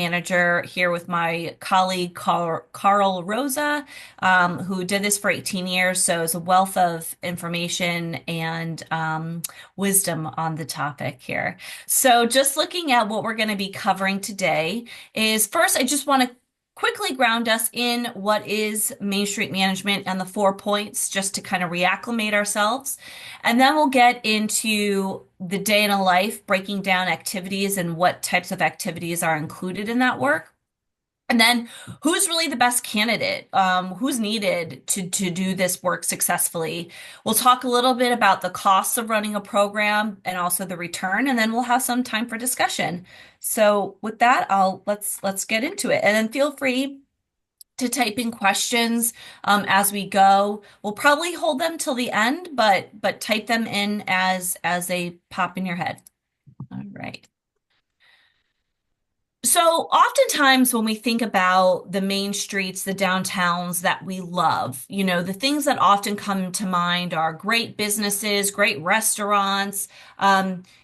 Manager here with my colleague Carl Rosa, who did this for 18 years. So it's a wealth of information and wisdom on the topic here. So just looking at what we're going to be covering today is first, I just want to quickly ground us in what is Main Street Management and the 4 points, just to kind of reacclimate ourselves. And then we'll get into the day in a life, breaking down activities and what types of activities are included in that work. And then who's really the best candidate? Who's needed to do this work successfully? We'll talk a little bit about the costs of running a program and also the return, and then we'll have some time for discussion. So with that, let's get into it. And then feel free to type in questions as we go. We'll probably hold them till the end, but type them in as they pop in your head. All right. So oftentimes when we think about the main streets, the downtowns that we love, the things that often come to mind are great businesses, great restaurants.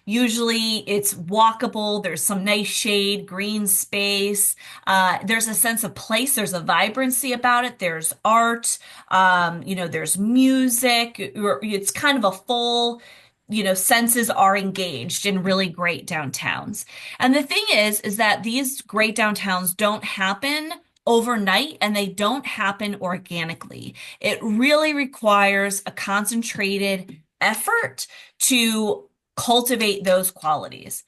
Usually it's walkable. There's some nice shade, green space. There's a sense of place. There's a vibrancy about it. There's art. There's music. It's kind of a full, senses are engaged in really great downtowns. And the thing is that these great downtowns don't happen overnight and they don't happen organically. It really requires a concentrated effort to cultivate those qualities.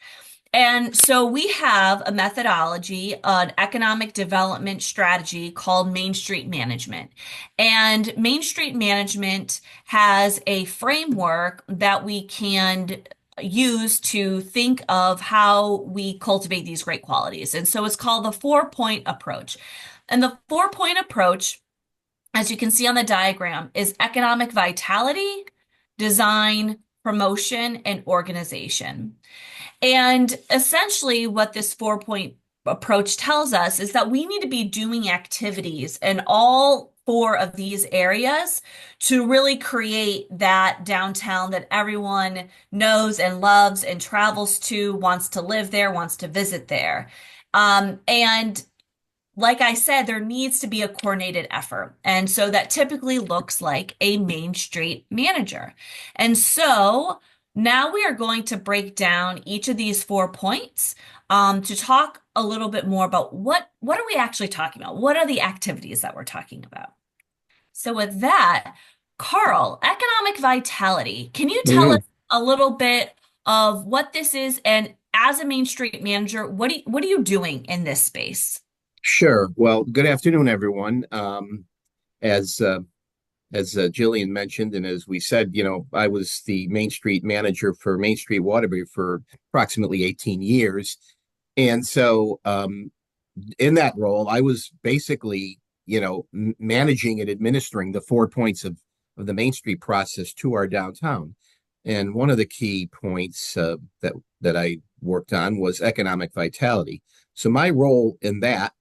And so we have a methodology, an economic development strategy called Main Street Management. And Main Street Management has a framework that we can use to think of how we cultivate these great qualities. And so it's called the 4 point approach. And the 4 point approach, as you can see on the diagram, is economic vitality, design, promotion, and organization. And essentially, what this 4 point approach tells us is that we need to be doing activities in all four of these areas to really create that downtown that everyone knows and loves and travels to, wants to live there, wants to visit there. And like I said, there needs to be a coordinated effort. And so that typically looks like a Main Street manager. And so now we are going to break down each of these 4 points to talk a little bit more about what are we actually talking about? What are the activities that we're talking about? So with that, Carl, economic vitality, can you tell us Mhm. a little bit of what this is? And as a Main Street manager, what are you doing in this space? Sure. Well, good afternoon, everyone. As Jillian mentioned, and as we said, I was the Main Street manager for Main Street Waterbury for approximately 18 years. And so, in that role, I was basically, managing and administering the 4 points of the Main Street process to our downtown. And one of the key points that I worked on was economic vitality. So my role in that,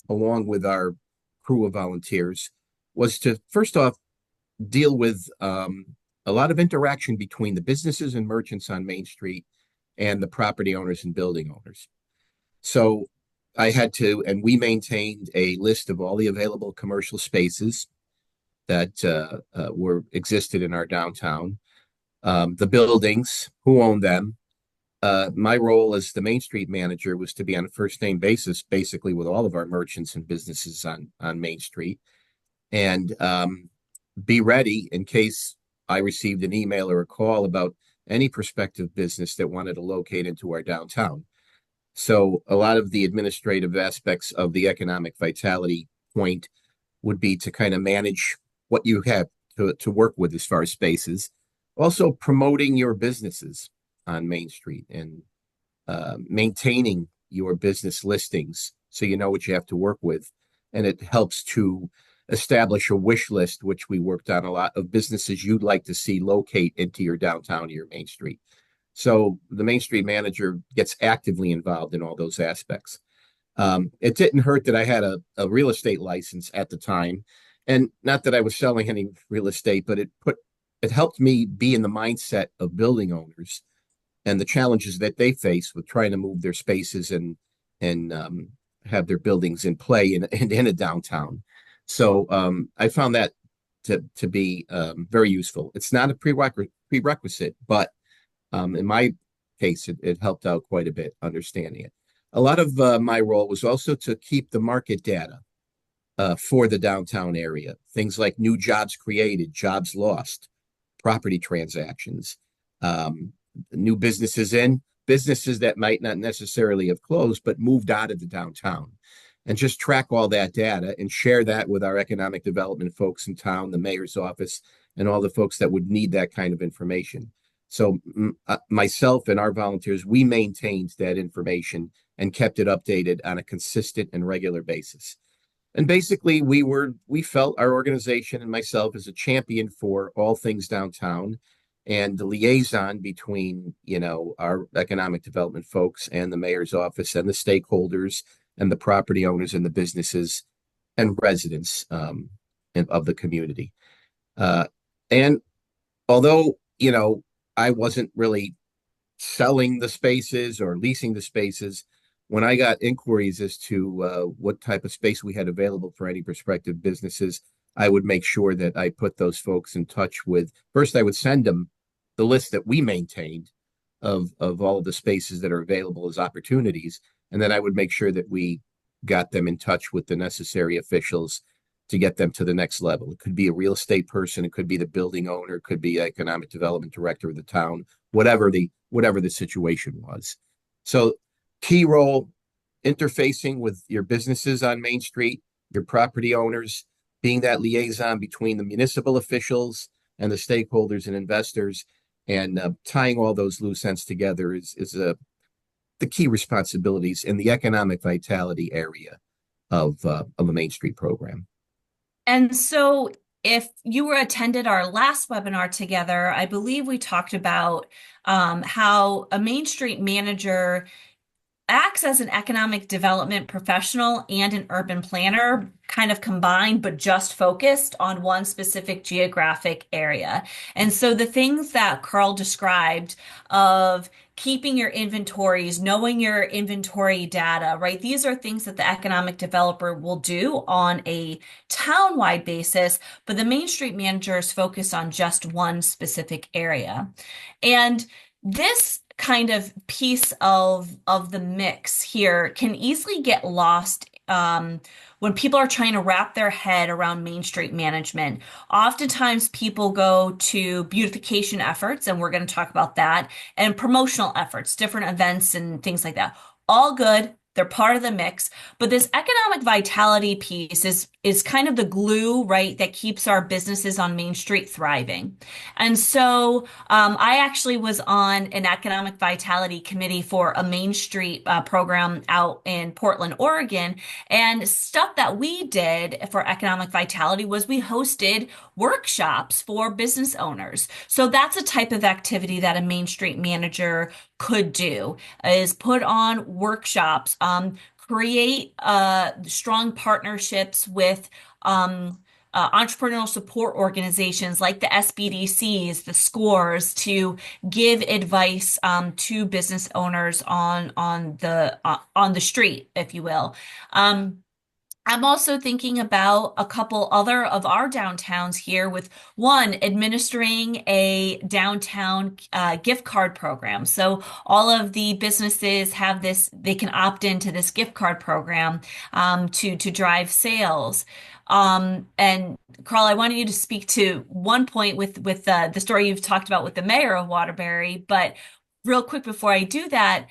along with our crew of volunteers, was to first off deal with a lot of interaction between the businesses and merchants on Main Street and the property owners and building owners. So I had to, and we maintained a list of all the available commercial spaces that were existed in our downtown, the buildings, who owned them. My role as the Main Street manager was to be on a first name basis, basically with all of our merchants and businesses on Main Street, and be ready in case I received an email or a call about any prospective business that wanted to locate into our downtown. So a lot of the administrative aspects of the economic vitality point would be to kind of manage what you have to work with as far as spaces. Also promoting your businesses on Main Street and maintaining your business listings so you know what you have to work with. And it helps to establish a wish list, which we worked on a lot of businesses you'd like to see locate into your downtown or your Main Street. So the Main Street manager gets actively involved in all those aspects. It didn't hurt that I had a real estate license at the time, and not that I was selling any real estate, but it helped me be in the mindset of building owners and the challenges that they face with trying to move their spaces and have their buildings in play in a downtown. So I found that to be very useful. It's not a prerequisite, but in my case, it helped out quite a bit understanding it. A lot of my role was also to keep the market data for the downtown area. Things like new jobs created, jobs lost, property transactions, um, new businesses in, businesses that might not necessarily have closed, but moved out of the downtown. And just track all that data and share that with our economic development folks in town, the mayor's office, and all the folks that would need that kind of information. So, myself and our volunteers, we maintained that information and kept it updated on a consistent and regular basis. And basically, we felt our organization and myself as a champion for all things downtown and the liaison between, our economic development folks and the mayor's office and the stakeholders and the property owners and the businesses and residents of the community. Uh, and although, I wasn't really selling the spaces or leasing the spaces, when I got inquiries as to what type of space we had available for any prospective businesses, I would make sure that I put those folks in touch with. First, I would send them the list that we maintained of all of the spaces that are available as opportunities, and then I would make sure that we got them in touch with the necessary officials to get them to the next level. It could be a real estate person, it could be the building owner, it could be economic development director of the town, whatever the situation was. So key role interfacing with your businesses on Main Street, your property owners, being that liaison between the municipal officials and the stakeholders and investors, and tying all those loose ends together is the key responsibilities in the economic vitality area of a Main Street program. And so, if you were attended our last webinar together, I believe we talked about how a Main Street manager acts as an economic development professional and an urban planner, kind of combined, but just focused on one specific geographic area. And so the things that Carl described of keeping your inventories, knowing your inventory data, right? These are things that the economic developer will do on a town-wide basis, but the Main Street managers focus on just one specific area. And this kind of piece of the mix here can easily get lost when people are trying to wrap their head around Main Street management. Oftentimes, people go to beautification efforts, and we're going to talk about that, and promotional efforts, different events and things like that. All good. They're part of the mix, but this economic vitality piece is kind of the glue, right, that keeps our businesses on Main Street thriving. And so I actually was on an economic vitality committee for a Main Street program out in Portland, Oregon. And stuff that we did for economic vitality was we hosted workshops for business owners. So that's a type of activity that a Main Street manager could do, is put on workshops, create strong partnerships with entrepreneurial support organizations like the SBDCs, the SCORES, to give advice to business owners on the street, if you will. I'm also thinking about a couple other of our downtowns here, with one administering a downtown gift card program. So all of the businesses have this, they can opt into this gift card program to drive sales. And Carl, I wanted you to speak to one point with the story you've talked about with the mayor of Waterbury, but real quick before I do that,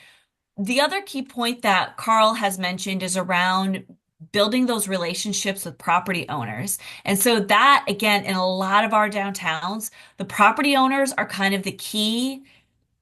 the other key point that Carl has mentioned is around building those relationships with property owners. And so that, again, in a lot of our downtowns, the property owners are kind of the key,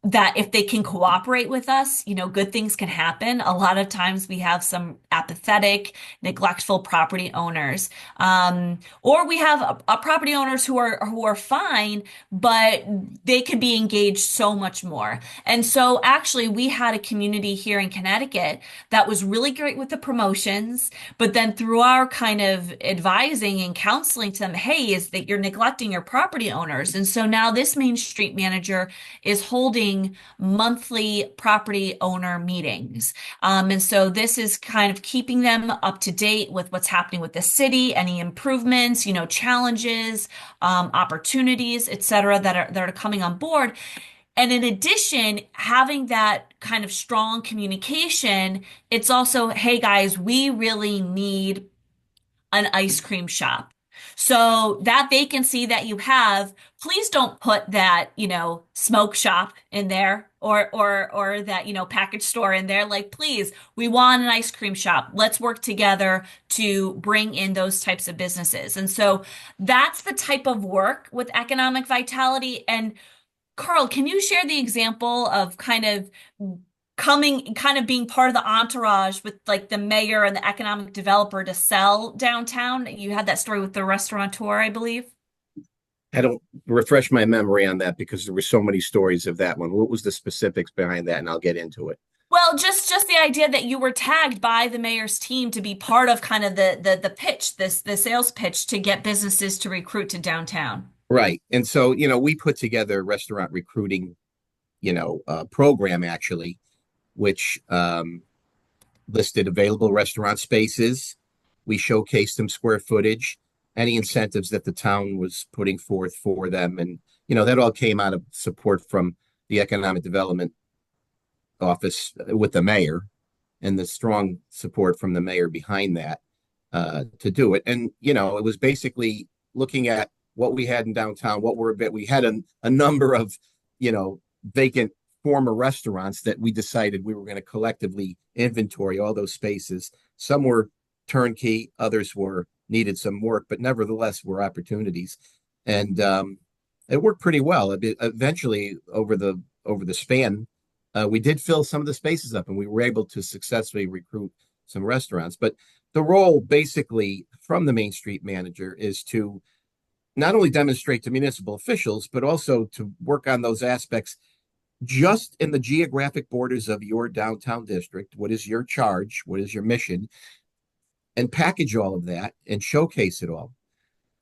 that if they can cooperate with us, good things can happen. A lot of times we have some apathetic, neglectful property owners, or we have property owners who are fine, but they could be engaged so much more. And so, actually, we had a community here in Connecticut that was really great with the promotions, but then through our kind of advising and counseling to them, hey, is that you're neglecting your property owners, and so now this Main Street manager is holding hosting monthly property owner meetings. And so this is kind of keeping them up to date with what's happening with the city, any improvements, challenges, opportunities, et cetera, that are coming on board. And in addition, having that kind of strong communication, it's also, hey guys, we really need an ice cream shop. So that vacancy that you have, please don't put that, smoke shop in there or that, package store in there. Like, please, we want an ice cream shop. Let's work together to bring in those types of businesses. And so that's the type of work with economic vitality. And Carl, can you share the example of kind of being part of the entourage with like the mayor and the economic developer to sell downtown? You had that story with the restaurateur, I believe. I don't refresh my memory on that because there were so many stories of that one. What was the specifics behind that? And I'll get into it. Well, just the idea that you were tagged by the mayor's team to be part of kind of the pitch, the sales pitch to get businesses to recruit to downtown. Right. And so, we put together a restaurant recruiting, program actually, which listed available restaurant spaces. We showcased them square footage, any incentives that the town was putting forth for them. And, that all came out of support from the Economic Development Office with the mayor and the strong support from the mayor behind that to do it. And, it was basically looking at what we had in downtown, what were a bit, we had a number of, vacant former restaurants that we decided we were going to collectively inventory all those spaces. Some were turnkey, others were needed some work, but nevertheless were opportunities. And it worked pretty well. Eventually, over the span, we did fill some of the spaces up, and we were able to successfully recruit some restaurants. But the role, basically, from the Main Street manager is to not only demonstrate to municipal officials, but also to work on those aspects just in the geographic borders of your downtown district. What is your charge? What is your mission? And package all of that and showcase it all.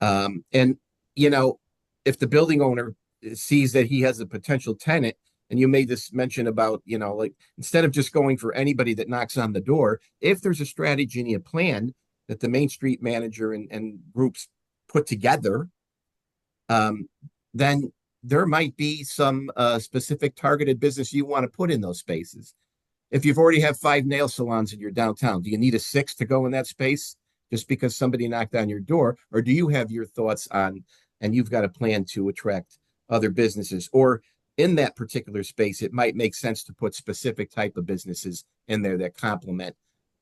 And, you know, if the building owner sees that he has a potential tenant, and you made this mention about, like instead of just going for anybody that knocks on the door, if there's a strategy and a plan that the Main Street manager and groups put together, then there might be some specific targeted business you want to put in those spaces. If you've already have 5 nail salons in your downtown, do you need a 6th to go in that space just because somebody knocked on your door? Or do you have your thoughts on, and you've got a plan to attract other businesses? Or in that particular space, it might make sense to put specific type of businesses in there that complement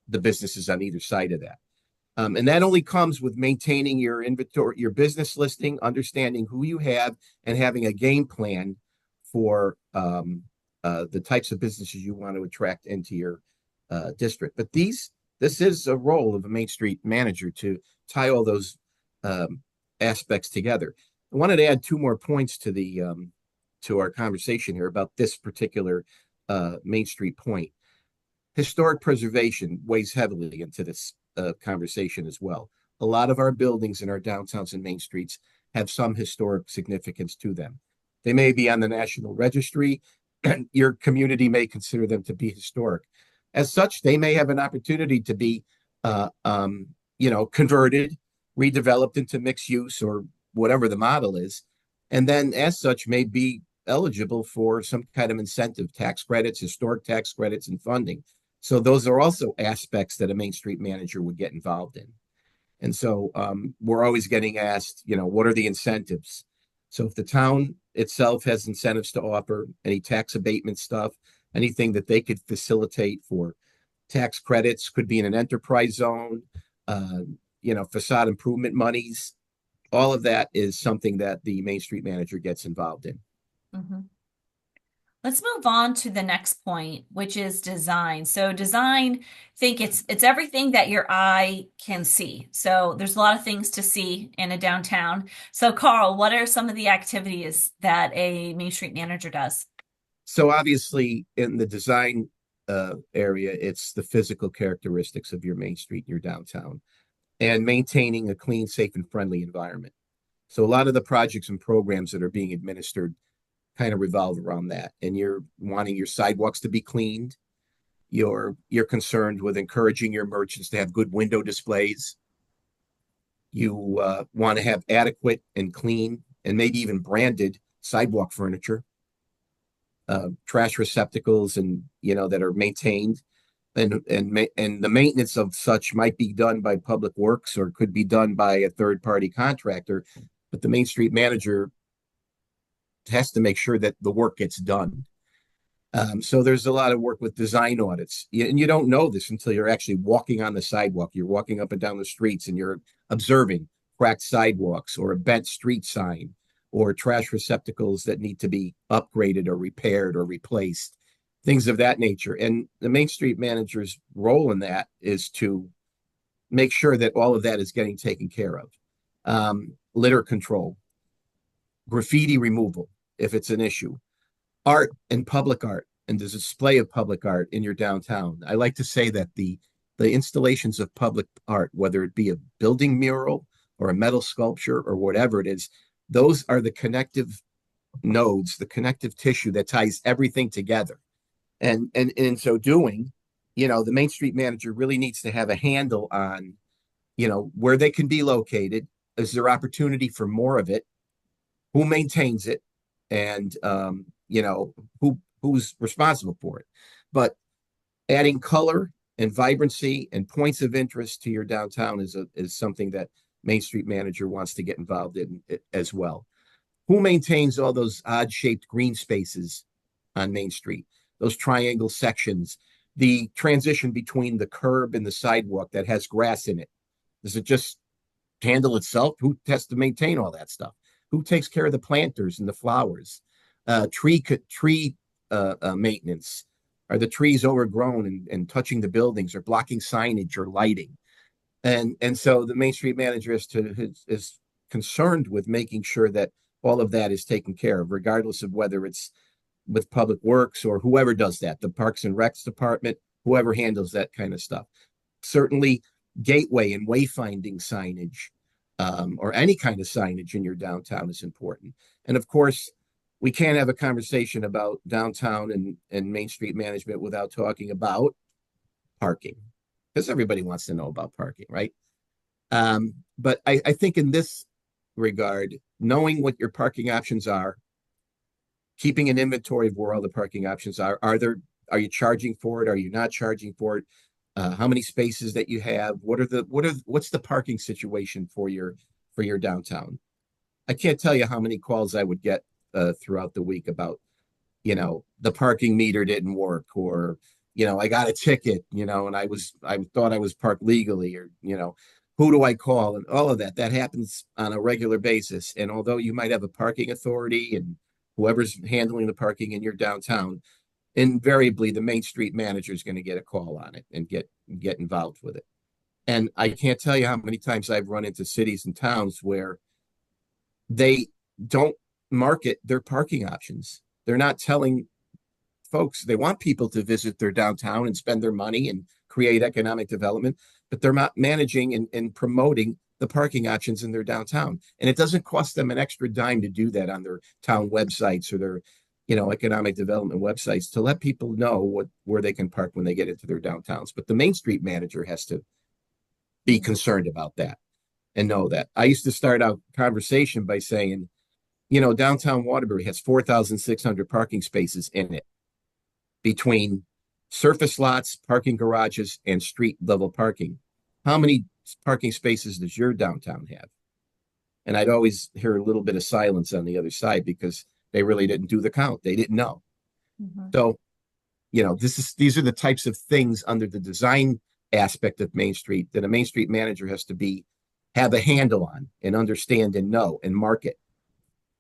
the businesses on either side of that. And that only comes with maintaining your inventory, your business listing, understanding who you have, and having a game plan for the types of businesses you want to attract into your district. But this is a role of a Main Street manager to tie all those aspects together. I wanted to add 2 more points to our conversation here about this particular Main Street point. Historic preservation weighs heavily into this conversation as well. A lot of our buildings in our downtowns and main streets have some historic significance to them. They may be on the National Registry, and your community may consider them to be historic. As such, they may have an opportunity to be, converted, redeveloped into mixed use or whatever the model is, and then as such may be eligible for some kind of incentive tax credits, historic tax credits, and funding. So those are also aspects that a Main Street manager would get involved in. And so we're always getting asked, what are the incentives? So if the town itself has incentives to offer, any tax abatement stuff, anything that they could facilitate for tax credits, could be in an enterprise zone, facade improvement monies, all of that is something that the Main Street manager gets involved in. Mhm. Let's move on to the next point, which is design. So design, think it's everything that your eye can see. So there's a lot of things to see in a downtown. So Carl, what are some of the activities that a Main Street manager does? So obviously in the design area, it's the physical characteristics of your Main Street, your downtown, and maintaining a clean, safe, and friendly environment. So a lot of the projects and programs that are being administered kind of revolve around that. And you're wanting your sidewalks to be cleaned. You're concerned with encouraging your merchants to have good window displays. You want to have adequate and clean and maybe even branded sidewalk furniture, trash receptacles, and that are maintained. And the maintenance of such might be done by Public Works or could be done by a third party contractor, but the Main Street manager has to make sure that the work gets done. So there's a lot of work with design audits, and you don't know this until you're actually walking on the sidewalk. You're walking up and down the streets, and you're observing cracked sidewalks or a bent street sign or trash receptacles that need to be upgraded or repaired or replaced, things of that nature. And the Main Street manager's role in that is to make sure that all of that is getting taken care of. Litter control, graffiti removal, if it's an issue, art and public art and the display of public art in your downtown. I like to say that the installations of public art, whether it be a building mural or a metal sculpture or whatever it is, those are the connective nodes, the connective tissue that ties everything together. And in so doing, the Main Street manager really needs to have a handle on, where they can be located. Is there opportunity for more of it? Who maintains it? And who's responsible for it. But adding color and vibrancy and points of interest to your downtown is something that Main Street manager wants to get involved in as well. Who maintains all those odd shaped green spaces on Main Street, those triangle sections, the transition between the curb and the sidewalk that has grass in it? Does it just handle itself? Who has to maintain all that stuff? Who takes care of the planters and the flowers? Tree maintenance. Are the trees overgrown and touching the buildings or blocking signage or lighting? And so the Main Street manager is concerned with making sure that all of that is taken care of, regardless of whether it's with Public Works or whoever does that, the Parks and Recs department, whoever handles that kind of stuff. Certainly, gateway and wayfinding signage, or any kind of signage in your downtown is important. And of course, we can't have a conversation about downtown and Main Street management without talking about parking, because everybody wants to know about parking, right? But I think in this regard, knowing what your parking options are, keeping an inventory of where all the parking options are you charging for it? Are you not charging for it? How many spaces that you have? What's the parking situation for your downtown? I can't tell you how many calls I would get throughout the week about, the parking meter didn't work, or, I got a ticket, and I thought I was parked legally, or, who do I call? And all of that. That happens on a regular basis. And although you might have a parking authority and whoever's handling the parking in your downtown, invariably the Main Street manager is going to get a call on it and get involved with it. And I can't tell you how many times I've run into cities and towns where they don't market their parking options. They're not telling folks. They want people to visit their downtown and spend their money and create economic development, but they're not managing and promoting the parking options in their downtown. And it doesn't cost them an extra dime to do that on their town websites or their economic development websites, to let people know where they can park when they get into their downtowns. But the Main Street manager has to be concerned about that and know that. I used to start out conversation by saying, downtown Waterbury has 4,600 parking spaces in it, between surface lots, parking garages, and street level parking. How many parking spaces does your downtown have? And I'd always hear a little bit of silence on the other side, because they really didn't do the count. They didn't know. Mhm. So, these are the types of things under the design aspect of Main Street that a Main Street manager has to have a handle on and understand and know and market.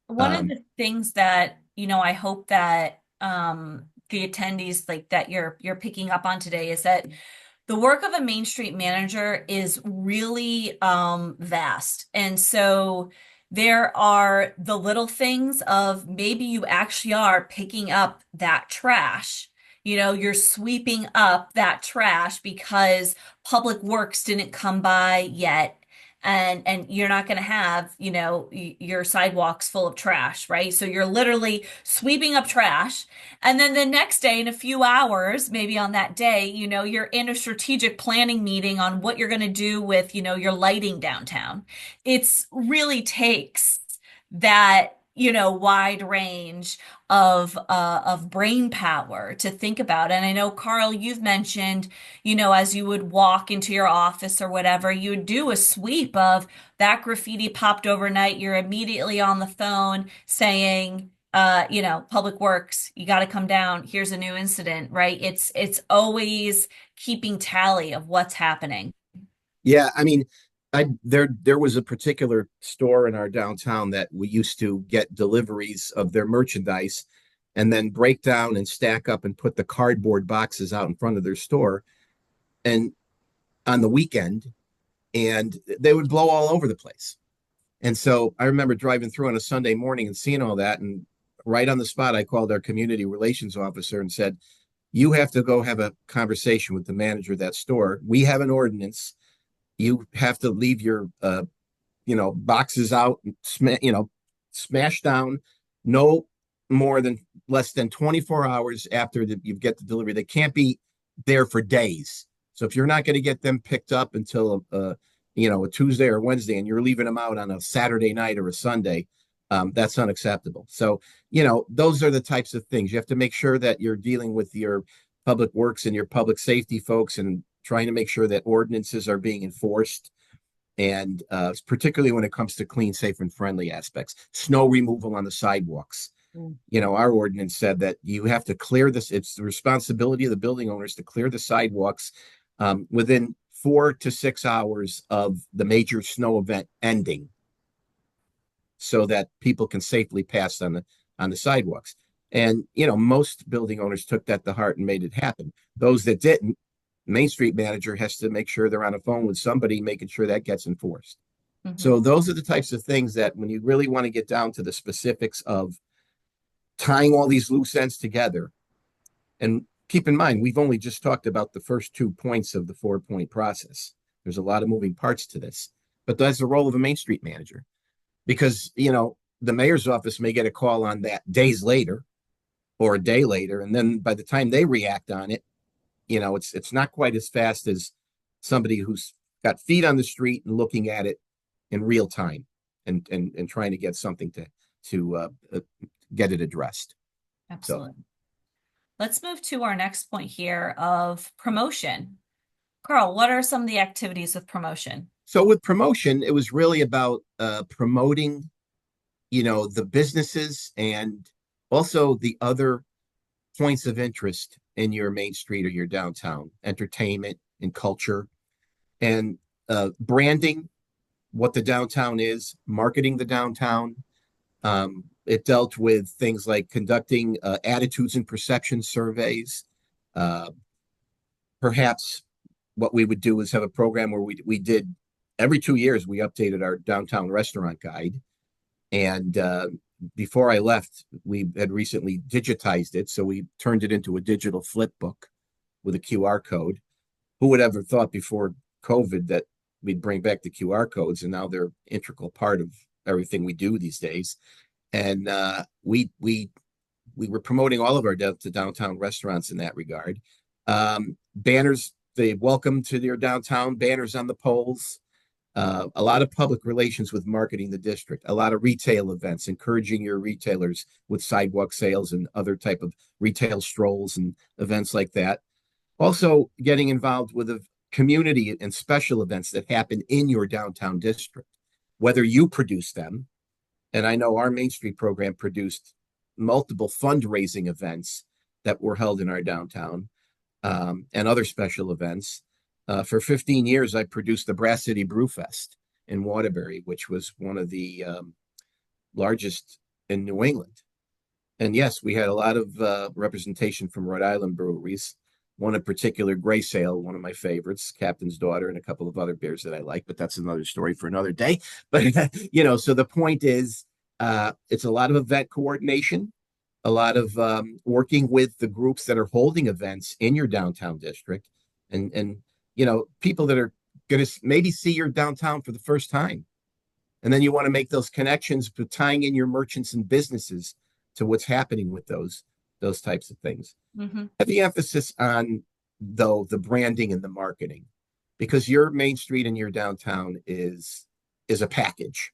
One of Um, the things that, I hope that the attendees like that you're picking up on today is that the work of a Main Street manager is really vast. And so there are the little things of maybe you actually are picking up that trash. You're sweeping up that trash because Public Works didn't come by yet and you're not going to have, your sidewalks full of trash, right? So you're literally sweeping up trash. And then the next day, in a few hours, maybe on that day, you're in a strategic planning meeting on what you're going to do with, your lighting downtown. It's really takes that, wide range of brain power to think about. And I know, Carl, you've mentioned, as you would walk into your office or whatever, you would do a sweep of that graffiti popped overnight. You're immediately on the phone saying, Public Works, you got to come down. Here's a new incident, right? It's always keeping tally of what's happening. Yeah, I mean, there was a particular store in our downtown that we used to get deliveries of their merchandise and then break down and stack up and put the cardboard boxes out in front of their store and on the weekend, and they would blow all over the place. And so I remember driving through on a Sunday morning and seeing all that, and right on the spot I called our community relations officer and said, you have to go have a conversation with the manager of that store. We have an ordinance. You have to leave your boxes out, smash down, no more than less than 24 hours after you get the delivery. They can't be there for days. So if you're not going to get them picked up until a Tuesday or Wednesday, and you're leaving them out on a Saturday night or a Sunday, that's unacceptable. So those are the types of things you have to make sure that you're dealing with your public works and your public safety folks and trying to make sure that ordinances are being enforced, and particularly when it comes to clean, safe, and friendly aspects. Snow removal on the sidewalks. Mm. Our ordinance said that you have to clear this. It's the responsibility of the building owners to clear the sidewalks within 4 to 6 hours of the major snow event ending, so that people can safely pass on the sidewalks. And most building owners took that to heart and made it happen. Those that didn't, Main Street manager has to make sure they're on a phone with somebody making sure that gets enforced. Hmm. So those are the types of things that when you really want to get down to the specifics of tying all these loose ends together, and keep in mind, we've only just talked about the first 2 points of the 4 point process. There's a lot of moving parts to this, but that's the role of a Main Street manager, because, the mayor's office may get a call on that days later or a day later. And then by the time they react on it, it's not quite as fast as somebody who's got feet on the street and looking at it in real time, and trying to get something to get it addressed. So Absolutely. Let's move to our next point here of promotion. Carl, what are some of the activities with promotion? so with promotion, it was really about promoting, the businesses and also the other points of interest in your main street or your downtown, entertainment and culture, and branding what the downtown is, marketing the downtown. It dealt with things like conducting attitudes and perception surveys. Uh, Perhaps what we would do is have a program where we did every 2 years, we updated our downtown restaurant guide. And before I left, we had recently digitized it. So we turned it into a digital flip book with a QR code. Who would ever thought before COVID that we'd bring back the QR codes, and now they're an integral part of everything we do these days. And we were promoting all of our downtown restaurants in that regard. Banners, the welcome to your downtown banners on the poles. A lot of public relations with marketing the district, a lot of retail events, encouraging your retailers with sidewalk sales and other type of retail strolls and events like that. Also getting involved with the community and special events that happen in your downtown district, whether you produce them. And I know our Main Street program produced multiple fundraising events that were held in our downtown, and other special events. For 15 years, I produced the Brass City Brewfest in Waterbury, which was one of the largest in New England. And yes, we had a lot of representation from Rhode Island breweries. One in particular, Gray Sale, one of my favorites, Captain's Daughter, and a couple of other beers that I like, but that's another story for another day. But, so the point is, it's a lot of event coordination, a lot of working with the groups that are holding events in your downtown district, and people that are going to maybe see your downtown for the first time. And then you want to make those connections, but tying in your merchants and businesses to what's happening with those types of things. Hmm. Heavy emphasis on though the branding and the marketing, because your main street and your downtown is a package.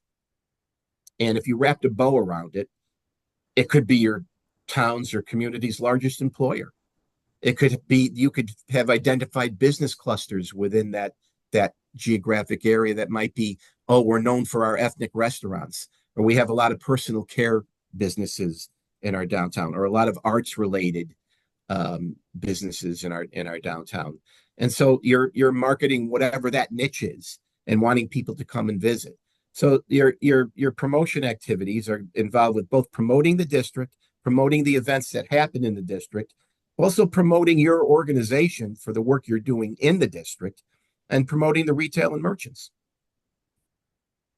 And if you wrapped a bow around it, it could be your town's or community's largest employer. It could be you could have identified business clusters within that geographic area that might be, oh, we're known for our ethnic restaurants, or we have a lot of personal care businesses in our downtown, or a lot of arts related businesses in our downtown. And so you're marketing whatever that niche is and wanting people to come and visit. So your promotion activities are involved with both promoting the district, promoting the events that happen in the district, also promoting your organization for the work you're doing in the district, and promoting the retail and merchants.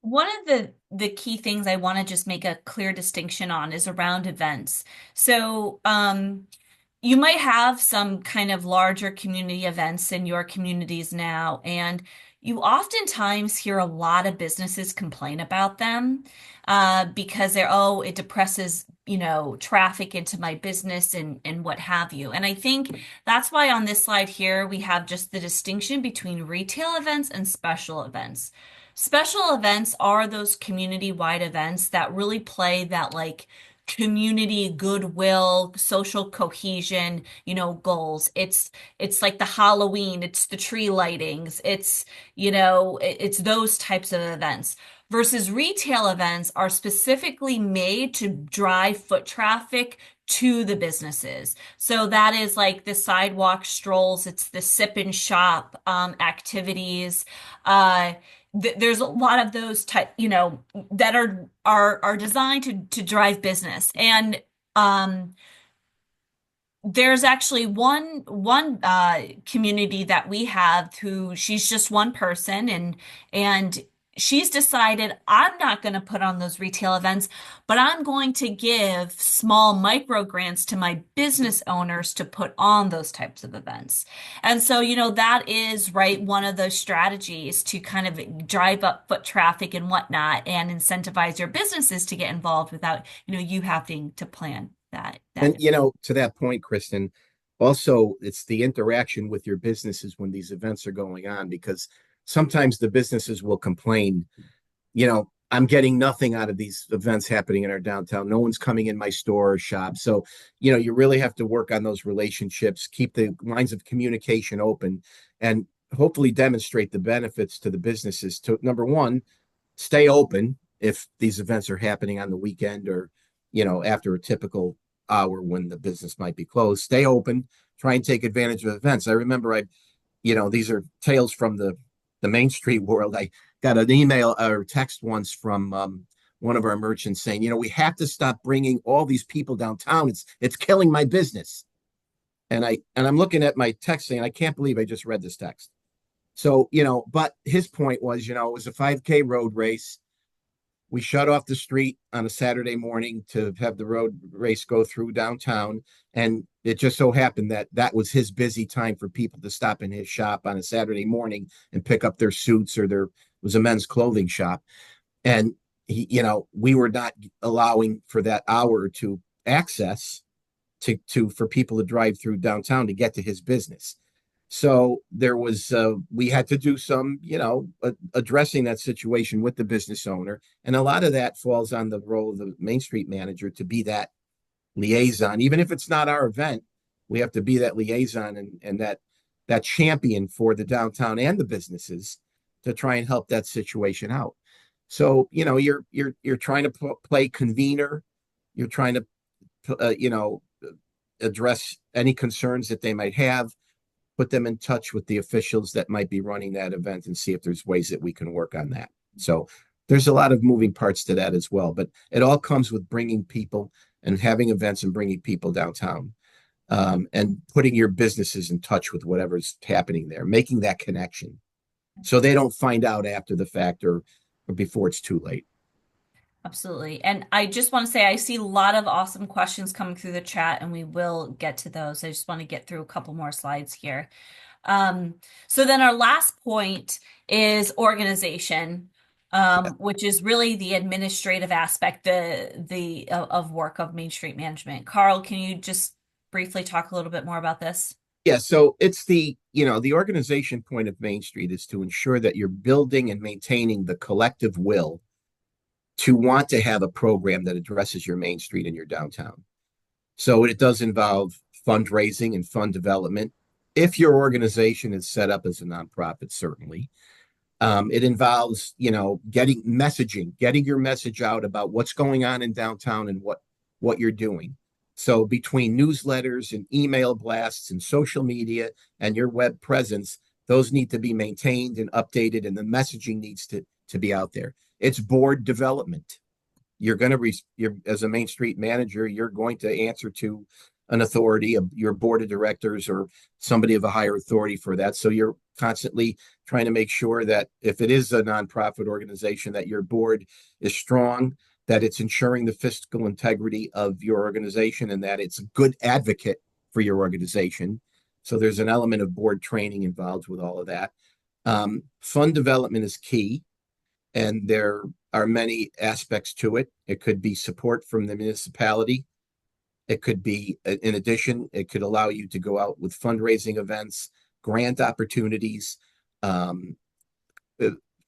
One of the key things I want to just make a clear distinction on is around events. So, you might have some kind of larger community events in your communities now, and you oftentimes hear a lot of businesses complain about them because oh, it depresses, traffic into my business and what have you. And I think that's why on this slide here, we have just the distinction between retail events and special events. Special events are those community-wide events that really play that like community goodwill, social cohesion, goals. It's like the Halloween, it's the tree lightings, it's those types of events. Versus retail events are specifically made to drive foot traffic to the businesses. So that is like the sidewalk strolls, it's the sip and shop activities. Uh, there's a lot of those type, that are designed to drive business. And um there's actually one community that we have who she's just one person and she's decided I'm not going to put on those retail events, but I'm going to give small micro grants to my business owners to put on those types of events. And so, that is right one of those strategies to kind of drive up foot traffic and whatnot and incentivize your businesses to get involved without, you having to plan that. And to that point, Kristen, also it's the interaction with your businesses when these events are going on, because sometimes the businesses will complain, I'm getting nothing out of these events happening in our downtown. No one's coming in my store or shop. So, you really have to work on those relationships, keep the lines of communication open, and hopefully demonstrate the benefits to the businesses to, number one, stay open if these events are happening on the weekend or, after a typical hour when the business might be closed. Stay open, try and take advantage of events. I remember these are tales from the Main Street world. I got an email or text once from one of our merchants saying, we have to stop bringing all these people downtown. It's killing my business. And I'm looking at my text saying, I can't believe I just read this text. So, but his point was, it was a 5K road race. We shut off the street on a Saturday morning to have the road race go through downtown. And it just so happened that that was his busy time for people to stop in his shop on a Saturday morning and pick up their suits, or there was a men's clothing shop. And we were not allowing for that hour or two access to for people to drive through downtown to get to his business. So there was we had to do some, addressing that situation with the business owner, and a lot of that falls on the role of the Main Street manager to be that liaison, even if it's not our event. We have to be that liaison and that champion for the downtown and the businesses to try and help that situation out. So you're trying to play convener. You're trying to address any concerns that they might have, put them in touch with the officials that might be running that event, and see if there's ways that we can work on that. So there's a lot of moving parts to that as well, but it all comes with bringing people and having events and bringing people downtown, and putting your businesses in touch with whatever's happening there, making that connection so they don't find out after the fact or before it's too late. Absolutely. And I just want to say I see a lot of awesome questions coming through the chat, and we will get to those. I just want to get through a couple more slides here. So then our last point is organization, which is really the administrative aspect, the of work of Main Street management. Carl, can you just briefly talk a little bit more about this? Yeah, so it's the organization point of Main Street is to ensure that you're building and maintaining the collective will to want to have a program that addresses your Main Street and your downtown. So it does involve fundraising and fund development. If your organization is set up as a nonprofit, certainly. It involves, getting messaging, getting your message out about what's going on in downtown and what you're doing. So between newsletters and email blasts and social media and your web presence, those need to be maintained and updated, and the messaging needs to be out there. It's board development. You're as a Main Street manager, you're going to answer to an authority, your board of directors, or somebody of a higher authority for that. So you're constantly trying to make sure that if it is a nonprofit organization, that your board is strong, that it's ensuring the fiscal integrity of your organization, and that it's a good advocate for your organization. So there's an element of board training involved with all of that. Fund development is key, and there are many aspects to it. It could be support from the municipality. It could be, in addition, it could allow you to go out with fundraising events, grant opportunities, um,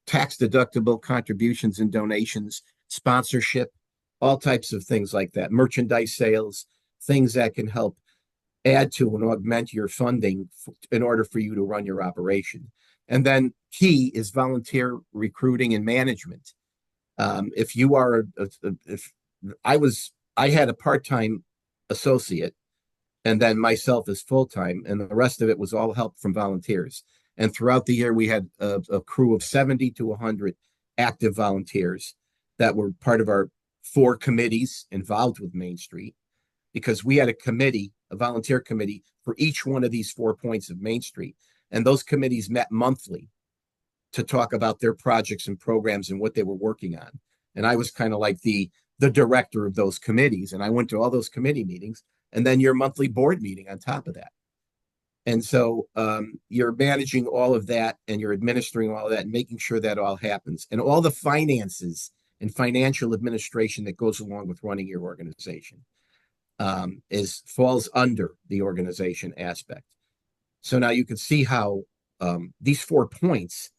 tax deductible contributions and donations, sponsorship, all types of things like that, merchandise sales, things that can help add to and augment your funding in order for you to run your operation. And then key is volunteer recruiting and management. If you are, if I had a part-time associate, and then myself as full-time, and the rest of it was all help from volunteers. And throughout the year, we had a crew of 70 to 100 active volunteers that were part of our 4 committees involved with Main Street, because we had a volunteer committee for each one of these 4 points of Main Street. And those committees met monthly to talk about their projects and programs and what they were working on. And I was kind of like the director of those committees, and I went to all those committee meetings, and then your monthly board meeting on top of that. And so you're managing all of that, and you're administering all of that and making sure that all happens, and all the finances and financial administration that goes along with running your organization is falls under the organization aspect. So now you can see how these 4 points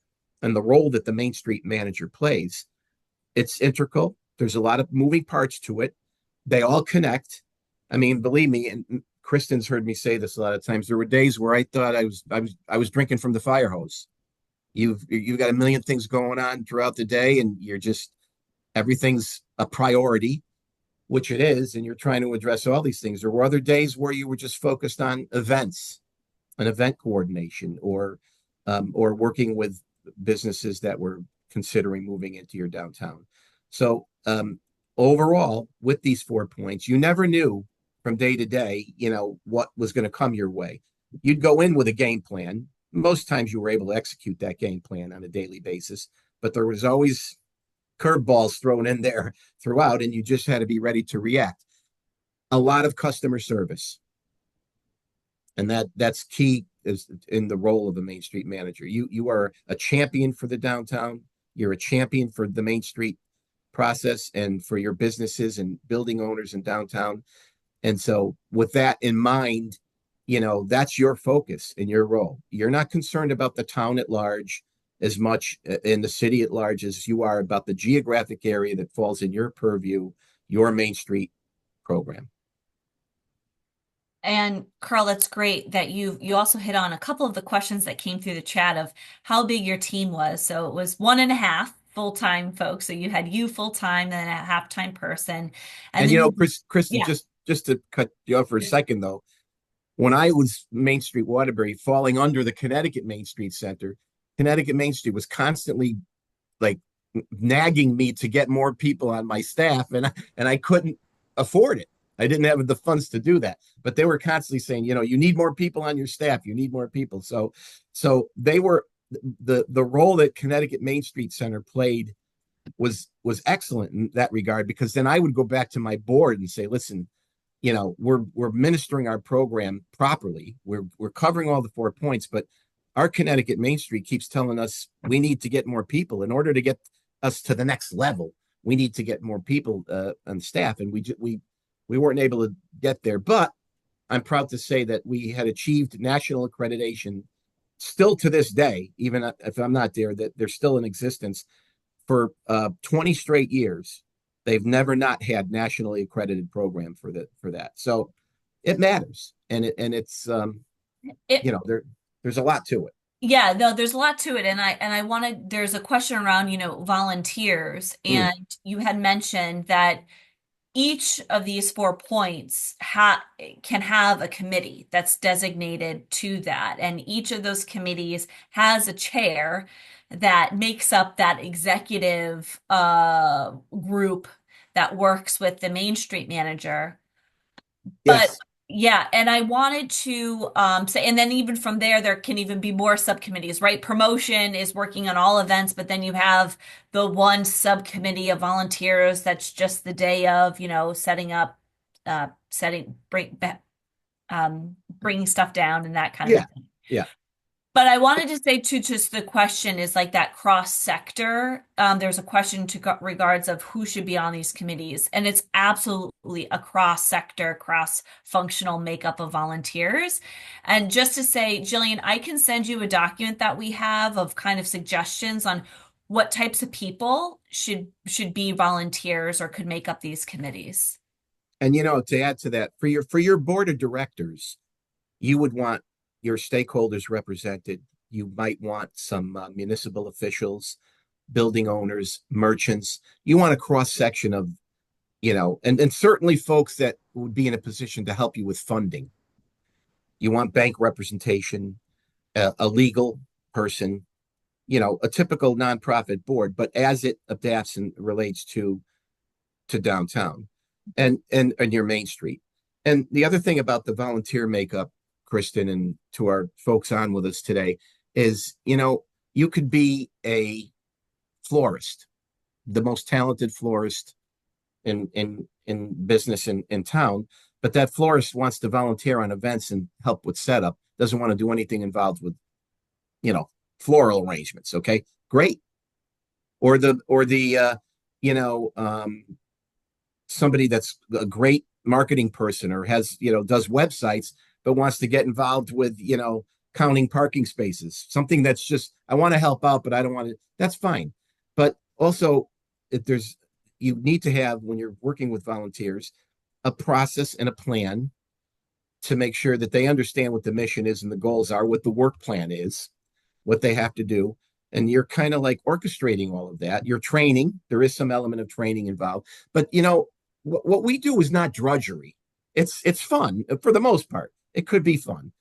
and the role that the Main Street manager plays, it's integral. There's a lot of moving parts to it. They all connect. I mean, believe me, and Kristen's heard me say this a lot of times. There were days where I thought I was drinking from the fire hose. You've got a million things going on throughout the day, and you're just everything's a priority, which it is, and you're trying to address all these things. There were other days where you were just focused on events, an event coordination, or working with businesses that were considering moving into your downtown. So overall, with these 4 points, you never knew from day to day, what was going to come your way. You'd go in with a game plan. Most times you were able to execute that game plan on a daily basis, but there was always curveballs thrown in there throughout, and you just had to be ready to react. A lot of customer service, and that's key is in the role of a Main Street manager. You are a champion for the downtown. You're a champion for the Main Street process and for your businesses and building owners in downtown. And so with that in mind, that's your focus in your role. You're not concerned about the town at large as much in the city at large as you are about the geographic area that falls in your purview, your Main Street program. And Carl, that's great that you also hit on a couple of the questions that came through the chat of how big your team was. So it was one and a half full-time folks. So you had you full-time, then a half-time person, and And then you, Kristen, yeah. just to cut you off for a second though, when I was Main Street Waterbury falling under the Connecticut Main Street Center, Connecticut Main Street was constantly like nagging me to get more people on my staff, and I couldn't afford it. I didn't have the funds to do that, but they were constantly saying, you need more people on your staff. You need more people. So they were the role that Connecticut Main Street Center played was excellent in that regard, because then I would go back to my board and say, listen, we're ministering our program properly. We're covering all the 4 points, but our Connecticut Main Street keeps telling us we need to get more people in order to get us to the next level. We need to get more people on staff, and we weren't able to get there. But I'm proud to say that we had achieved national accreditation. Still to this day, even if I'm not there, that they're still in existence for 20 straight years. They've never not had nationally accredited program for that. So it matters, and it's It there's a lot to it. Yeah, no, there's a lot to it, and I wanted there's a question around, volunteers, Mm. and you had mentioned that each of these 4 points can have a committee that's designated to that, and each of those committees has a chair that makes up that executive group that works with the Main Street manager. But Yes, yeah, and I wanted to say, and then even from there, there can even be more subcommittees, right? Promotion is working on all events, but then you have the one subcommittee of volunteers that's just the day of, setting up, bringing stuff down and that kind of yeah, a thing. yeah, But I wanted to say too, just the question is like that cross sector. There's a question to regards of who should be on these committees, and it's absolutely a cross sector, cross functional makeup of volunteers. And just to say, Jillian, I can send you a document that we have of kind of suggestions on what types of people should be volunteers or could make up these committees. and to add to that, for your board of directors, you would want your stakeholders represented. You might want some municipal officials, building owners, merchants. You want a cross section of, and certainly folks that would be in a position to help you with funding. You want bank representation, a legal person, a typical nonprofit board, but as it adapts and relates to downtown and your main street. And the other thing about the volunteer makeup, Kristen, and to our folks on with us today, is you could be a florist, the most talented florist in business in town, but that florist wants to volunteer on events and help with setup, doesn't want to do anything involved with you know floral arrangements. Okay, great. Or the you know somebody that's a great marketing person or has does websites but wants to get involved with counting parking spaces, something that's just, I want to help out but I don't want to, that's fine. But also, if there's you need to have, when you're working with volunteers, a process and a plan to make sure that they understand what the mission is and the goals are, what the work plan is, what they have to do. And you're kind of like orchestrating all of that. You're training. There is some element of training involved. But what we do is not drudgery. It's fun for the most part. It could be fun,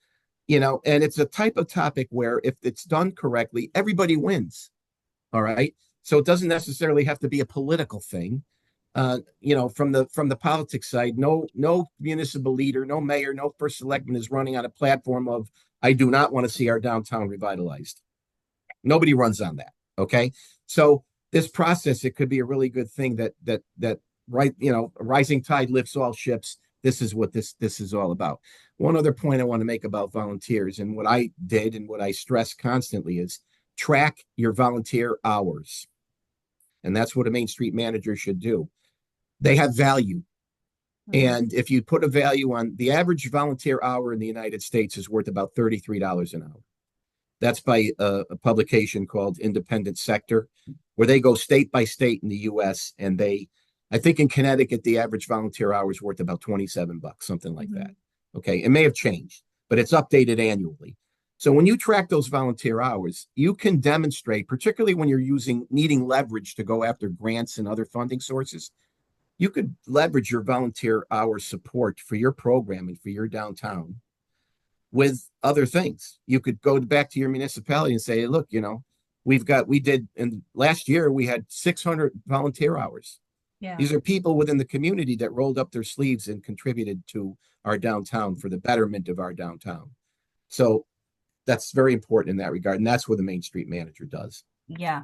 and it's a type of topic where if it's done correctly, everybody wins. All right. So it doesn't necessarily have to be a political thing. From the politics side, no municipal leader, no mayor, no first selectman is running on a platform of I do not want to see our downtown revitalized. Nobody runs on that. Okay. So this process, it could be a really good thing that right, a rising tide lifts all ships. This is what this is all about. One other point I want to make about volunteers, and what I did and what I stress constantly, is track your volunteer hours. And that's what a Main Street manager should do. They have value. Mhm. And if you put a value on, the average volunteer hour in the United States is worth about $33 an hour. That's by a publication called Independent Sector, where they go state by state in the U.S. And I think in Connecticut, the average volunteer hour is worth about $27, something like that. Mhm. Okay. It may have changed, but it's updated annually. So when you track those volunteer hours, you can demonstrate, particularly when you're needing leverage to go after grants and other funding sources, you could leverage your volunteer hour support for your program and for your downtown with other things. You could go back to your municipality and say, hey, look, we did, and last year we had 600 volunteer hours. Yeah. These are people within the community that rolled up their sleeves and contributed to our downtown for the betterment of our downtown. So that's very important in that regard. And that's what the Main Street manager does. Yeah.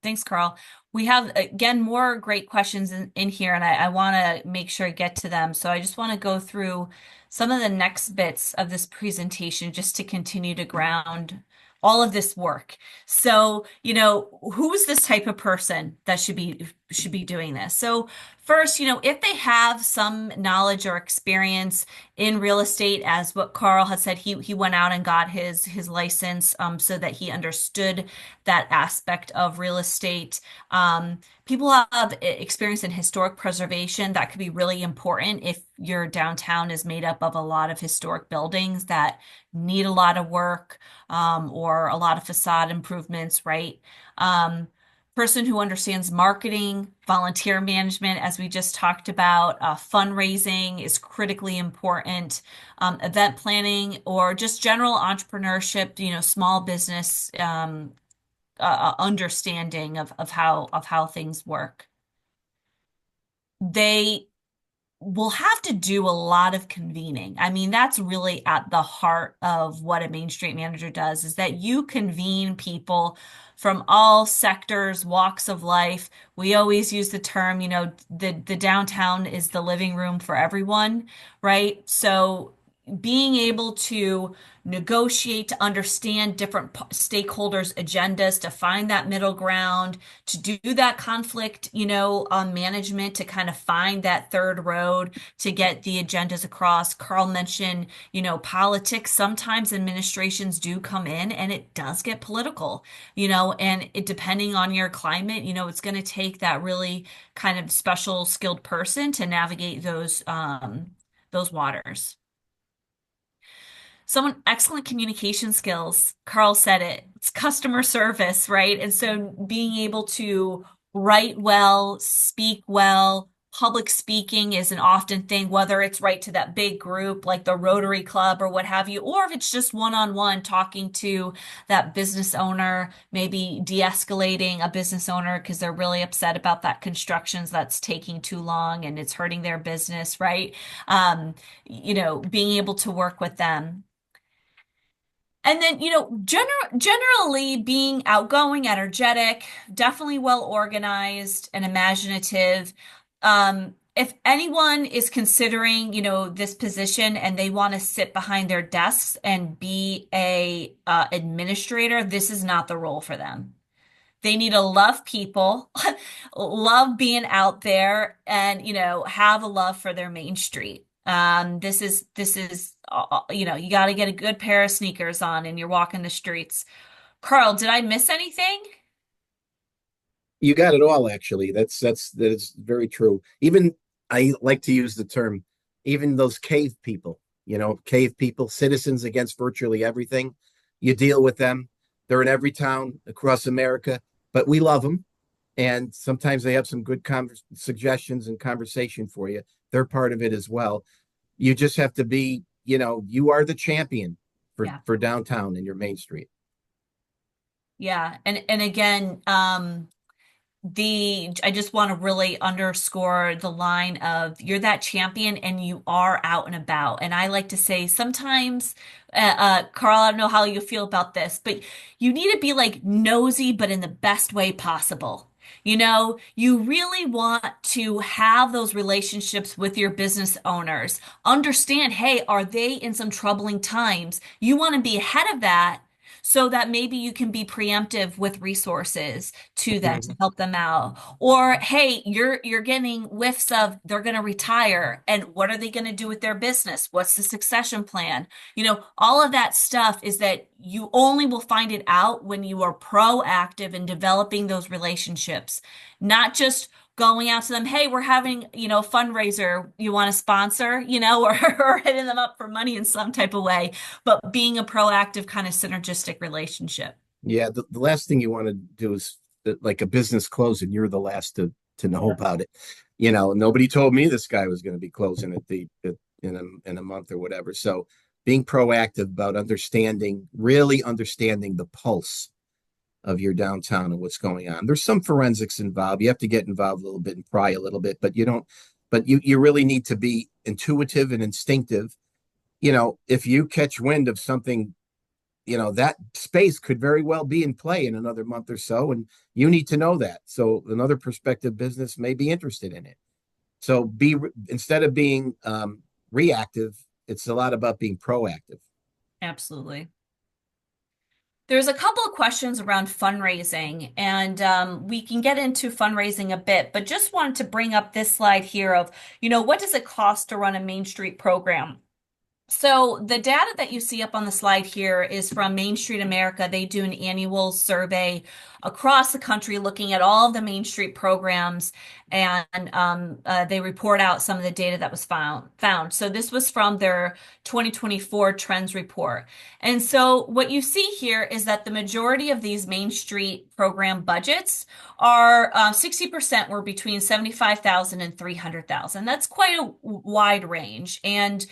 Thanks, Carl. We have, again, more great questions in here, and I want to make sure I get to them. So I just want to go through some of the next bits of this presentation just to continue to ground all of this work. So, who is this type of person that should be doing this? So, first, if they have some knowledge or experience in real estate, as what Carl had said, he went out and got his license, so that he understood that aspect of real estate. People have experience in historic preservation that could be really important if your downtown is made up of a lot of historic buildings that need a lot of work, or a lot of facade improvements, right? Person who understands marketing, volunteer management, as we just talked about, fundraising is critically important, event planning, or just general entrepreneurship, small business, understanding of how things work. They will have to do a lot of convening. I mean, that's really at the heart of what a Main Street manager does, is that you convene people from all sectors, walks of life. We always use the term, the downtown is the living room for everyone, right? So being able to negotiate, to understand different stakeholders' agendas, to find that middle ground, to do that conflict, management, to kind of find that third road to get the agendas across. Carl mentioned, politics. Sometimes administrations do come in and it does get political, and it, depending on your climate, it's going to take that really kind of special skilled person to navigate those waters. Someone excellent communication skills. Carl said it. It's customer service, right? And so being able to write well, speak well, public speaking is an often thing, whether it's right to that big group like the Rotary Club or what have you, or if it's just one-on-one talking to that business owner, maybe de-escalating a business owner because they're really upset about that constructions that's taking too long and it's hurting their business, right? Being able to work with them. And then, generally being outgoing, energetic, definitely well organized and imaginative. If anyone is considering, this position and they want to sit behind their desks and be a administrator, this is not the role for them. They need to love people, love being out there, and have a love for their main street. You got to get a good pair of sneakers on and you're walking the streets. Carl, did I miss anything? You got it all, actually. That is very true. Even I like to use the term, even those cave people, cave people, citizens against virtually everything. You deal with them. They're in every town across America, but we love them. And sometimes they have some good suggestions and conversation for you. They're part of it as well. You just have to be, you are the champion for Yeah. for downtown and your main street. Yeah. And again, I just want to really underscore the line of you're that champion and you are out and about. And I like to say sometimes, Carl, I don't know how you feel about this, but you need to be like nosy, but in the best way possible. You really want to have those relationships with your business owners. Understand, hey, are they in some troubling times? You want to be ahead of that so that maybe you can be preemptive with resources to them to Mhm. help them out. Or hey, you're getting whiffs of they're going to retire and what are they going to do with their business? What's the succession plan? All of that stuff is that you only will find it out when you are proactive in developing those relationships, not just going out to them, hey, we're having, a fundraiser you want to sponsor, or hitting them up for money in some type of way, but being a proactive kind of synergistic relationship. Yeah, the last thing you want to do is like a business closing. You're the last to know about it. Nobody told me this guy was going to be closing in a month or whatever. So being proactive about really understanding the pulse of your downtown and what's going on. There's some forensics involved. You have to get involved a little bit and pry a little bit, but you don't. But you really need to be intuitive and instinctive. If you catch wind of something, that space could very well be in play in another month or so, and you need to know that. So another prospective business may be interested in it. So instead of being reactive, it's a lot about being proactive. Absolutely. There's a couple of questions around fundraising, and we can get into fundraising a bit, but just wanted to bring up this slide here of, what does it cost to run a Main Street program? So the data that you see up on the slide here is from Main Street America. They do an annual survey across the country looking at all of the Main Street programs, and they report out some of the data that was found. So this was from their 2024 trends report. And so what you see here is that the majority of these Main Street program budgets are 60% were between 75,000 and 300,000. That's quite a wide range. And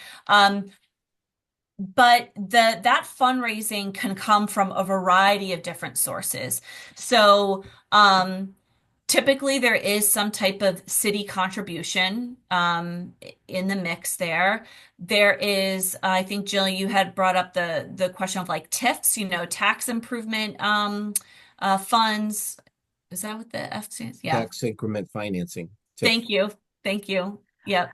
but that fundraising can come from a variety of different sources. So typically there is some type of city contribution in the mix there. There is, I think, Jill, you had brought up the question of like TIFs, tax improvement funds. Is that what the F stands? Yeah. Tax increment financing, TIF. Thank you. Thank you. Yep.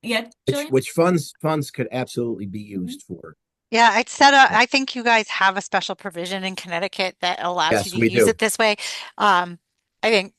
Yeah, which Jillian? which funds could absolutely be used for. Yeah, I think you guys have a special provision in Connecticut that allows you Yes, to we use do. it this way. I think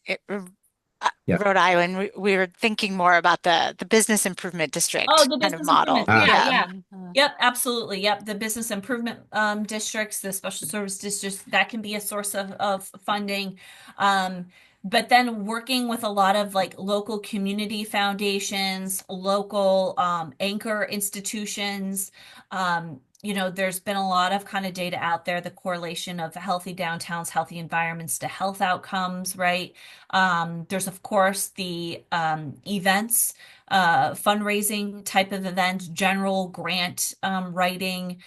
Yeah. Rhode Island, we were thinking more about the business improvement Oh, district the kind of business model. improvements. Ah, Yeah, Yeah. yeah. Yep, absolutely. Yep. The business improvement districts, the special service districts, that can be a source of funding. Um, but then working with a lot of like local community foundations, local anchor institutions. There's been a lot of kind of data out there, the correlation of healthy downtowns, healthy environments to health outcomes, right? There's of course the events fundraising type of events, general grant writing,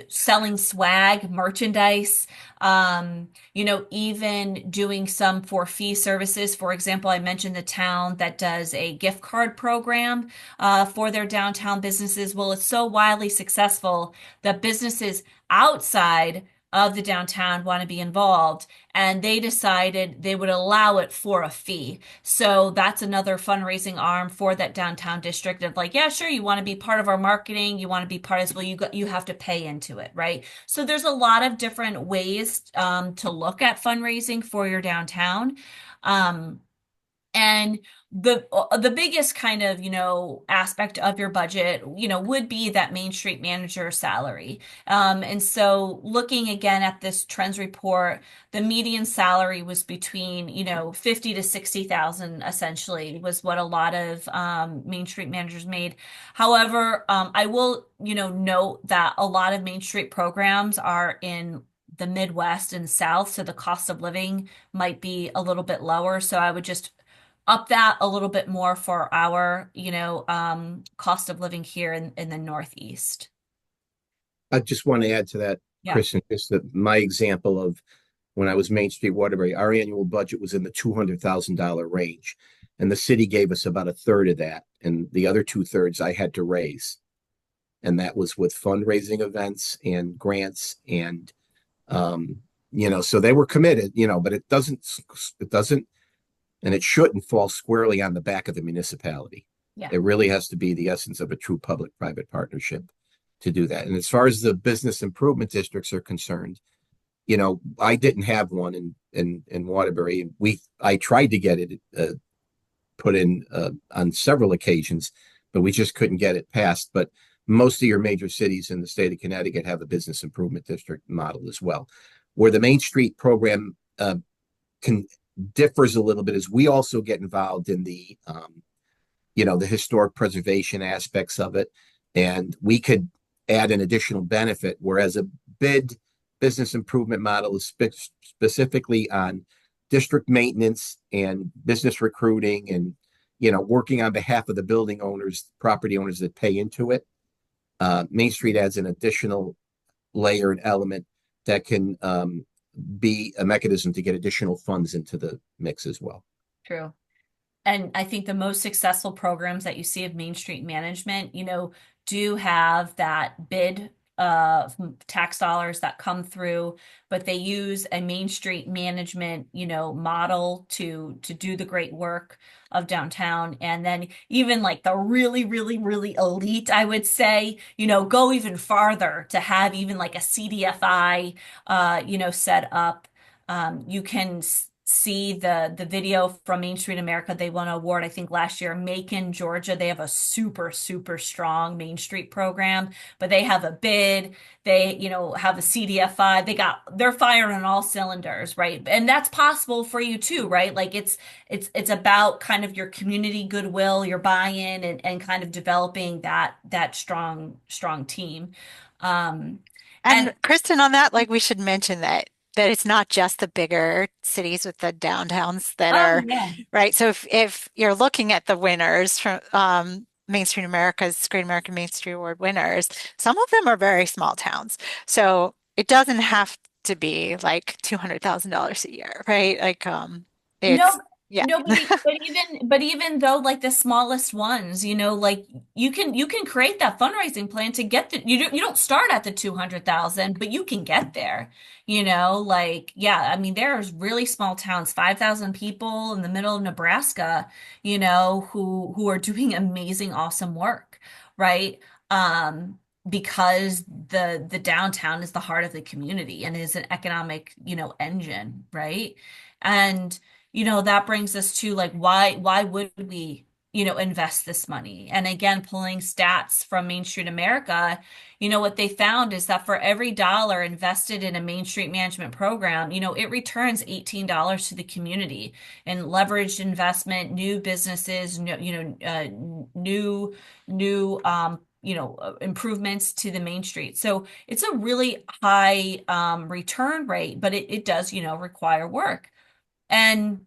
selling swag, merchandise, even doing some for fee services. For example, I mentioned the town that does a gift card program for their downtown businesses. Well, it's so wildly successful that businesses outside of the downtown want to be involved, and they decided they would allow it for a fee. So that's another fundraising arm for that downtown district of like, yeah, sure, you want to be part of our marketing, you want to be part as well, you have to pay into it, right? So there's a lot of different ways to look at fundraising for your downtown. Um, and the biggest kind of, aspect of your budget, would be that Main Street manager salary. And so looking again at this trends report, the median salary was between, 50 to 60,000 essentially was what a lot of Main Street managers made. However, I will, note that a lot of Main Street programs are in the Midwest and South, so the cost of living might be a little bit lower. So I would just up that a little bit more for our, cost of living here in the Northeast. I just want to add to that, Yeah. Kristen, just that my example of when I was Main Street Waterbury, our annual budget was in the $200,000 range, and the city gave us about a third of that, and the other two-thirds I had to raise, and that was with fundraising events and grants, and so they were committed, but it doesn't, and it shouldn't fall squarely on the back of the municipality. Yeah. It really has to be the essence of a true public-private partnership to do that. And as far as the business improvement districts are concerned, I didn't have one in Waterbury. I tried to get it put in on several occasions, but we just couldn't get it passed. But most of your major cities in the state of Connecticut have a business improvement district model as well, where the Main Street program can differs a little bit is we also get involved in the historic preservation aspects of it, and we could add an additional benefit, whereas a bid business improvement model is specifically on district maintenance and business recruiting and working on behalf of the building owners, property owners that pay into it. Main Street adds an additional layer and element that can be a mechanism to get additional funds into the mix as well. True. And I think the most successful programs that you see of Main Street management, do have that bid tax dollars that come through, but they use a Main Street management, model to do the great work of downtown. And then even like the really, really, really elite, I would say, go even farther to have even like a CDFI, set up. You can see the video from Main Street America. They won an award, I think, last year. Macon, Georgia, they have a super, super strong Main Street program, but they have a bid. They, have a CDFI. They're firing on all cylinders, right? And that's possible for you too, right? Like it's about kind of your community goodwill, your buy-in, and kind of developing that strong team. Um, And and Kristen, on that, like we should mention that it's not just the bigger cities with the downtowns that oh are yeah. right. So if you're looking at the winners from Main Street America's Great American Main Street Award winners, some of them are very small towns. So it doesn't have to be like $200,000 a year, right? Like it's No, yeah. no, but even though like the smallest ones, like you can create that fundraising plan to get you don't start at the 200,000, but you can get there. Like yeah, I mean there's really small towns, 5,000 people in the middle of Nebraska, who are doing amazing, awesome work, right? Um, because the downtown is the heart of the community and is an economic, engine, right? And that brings us to like why would we, invest this money? And again, pulling stats from Main Street America, what they found is that for every dollar invested in a Main Street management program, it returns $18 to the community in leveraged investment, new businesses, new improvements to the Main Street. So it's a really high return rate, but it does, require work. And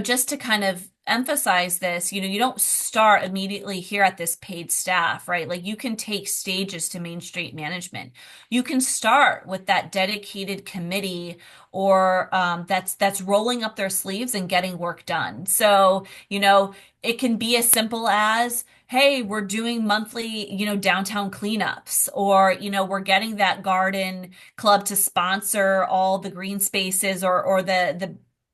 just to kind of emphasize this, you don't start immediately here at this paid staff, right? Like you can take stages to Main Street management. You can start with that dedicated committee or that's rolling up their sleeves and getting work done. So, it can be as simple as, hey, we're doing monthly, downtown cleanups, or, we're getting that garden club to sponsor all the green spaces or